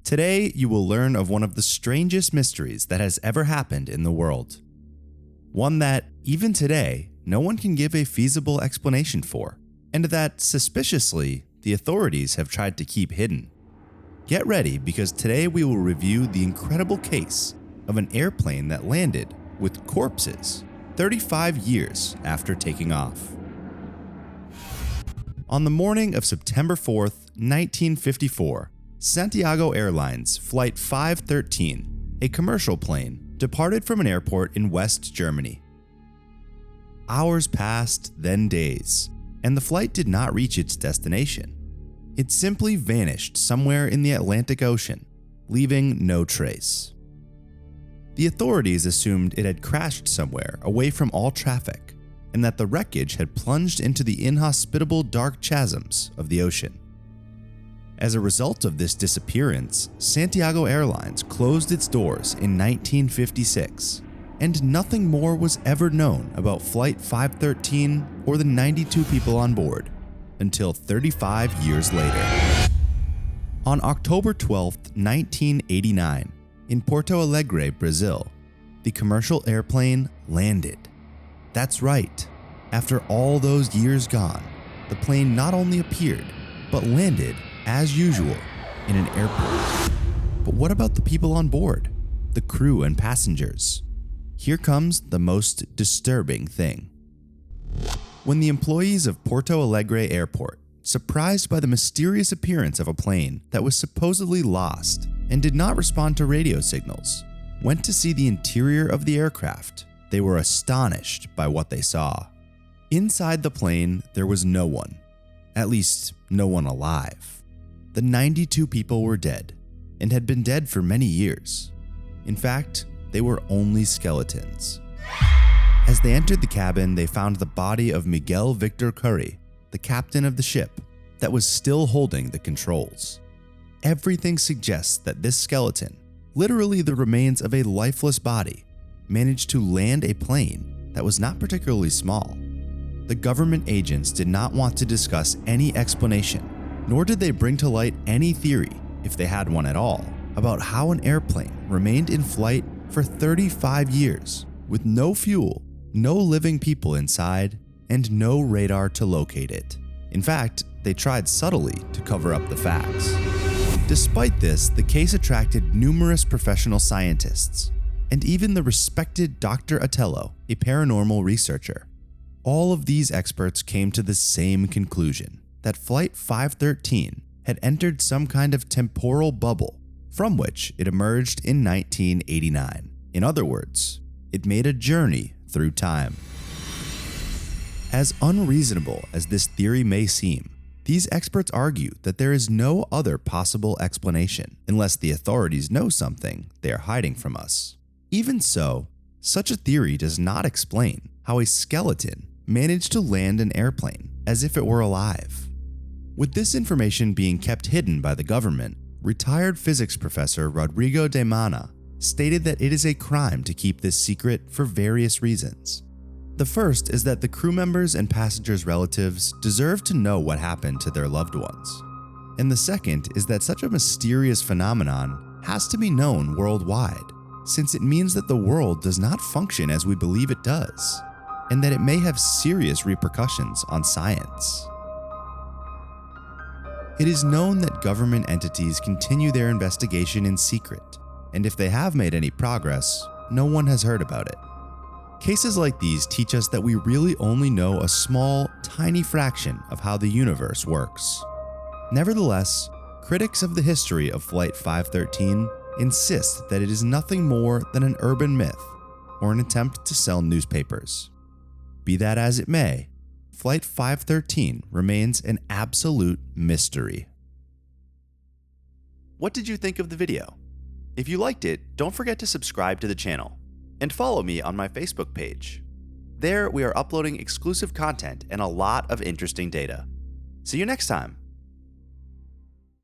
Today, you will learn of one of the strangest mysteries that has ever happened in the world. One that, even today, no one can give a feasible explanation for, and that, suspiciously, the authorities have tried to keep hidden. Get ready, because today we will review the incredible case of an airplane that landed with corpses 35 years after taking off. On the morning of September 4th, 1954, Santiago Airlines Flight 513, a commercial plane, departed from an airport in West Germany. Hours passed, then days, and the flight did not reach its destination. It simply vanished somewhere in the Atlantic Ocean, leaving no trace. The authorities assumed it had crashed somewhere away from all traffic, and that the wreckage had plunged into the inhospitable dark chasms of the ocean. As a result of this disappearance, Santiago Airlines closed its doors in 1956, and nothing more was ever known about Flight 513 or the 92 people on board until 35 years later. On October 12, 1989, in Porto Alegre, Brazil, the commercial airplane landed. That's right, after all those years gone, the plane not only appeared, but landed as usual in an airport. But what about the people on board, the crew and passengers? Here comes the most disturbing thing. When the employees of Porto Alegre Airport, surprised by the mysterious appearance of a plane that was supposedly lost and did not respond to radio signals, went to see the interior of the aircraft, they were astonished by what they saw. Inside the plane, there was no one, at least no one alive. The 92 people were dead, and had been dead for many years. In fact, they were only skeletons. As they entered the cabin, they found the body of Miguel Victor Curry, the captain of the ship, that was still holding the controls. Everything suggests that this skeleton, literally the remains of a lifeless body, managed to land a plane that was not particularly small. The government agents did not want to discuss any explanation, nor did they bring to light any theory, if they had one at all, about how an airplane remained in flight for 35 years with no fuel, no living people inside, and no radar to locate it. In fact, they tried subtly to cover up the facts. Despite this, the case attracted numerous professional scientists, and even the respected Dr. Otello, a paranormal researcher. All of these experts came to the same conclusion, that Flight 513 had entered some kind of temporal bubble from which it emerged in 1989. In other words, it made a journey through time. As unreasonable as this theory may seem, these experts argue that there is no other possible explanation unless the authorities know something they are hiding from us. Even so, such a theory does not explain how a skeleton managed to land an airplane as if it were alive. With this information being kept hidden by the government, retired physics professor Rodrigo de Mana stated that it is a crime to keep this secret for various reasons. The first is that the crew members and passengers' relatives deserve to know what happened to their loved ones. And the second is that such a mysterious phenomenon has to be known worldwide, since it means that the world does not function as we believe it does, and that it may have serious repercussions on science. It is known that government entities continue their investigation in secret, and if they have made any progress, no one has heard about it. Cases like these teach us that we really only know a small, tiny fraction of how the universe works. Nevertheless, critics of the history of Flight 513 insist that it is nothing more than an urban myth or an attempt to sell newspapers. Be that as it may, Flight 513 remains an absolute mystery. What did you think of the video? If you liked it, don't forget to subscribe to the channel and follow me on my Facebook page. There, we are uploading exclusive content and a lot of interesting data. See you next time.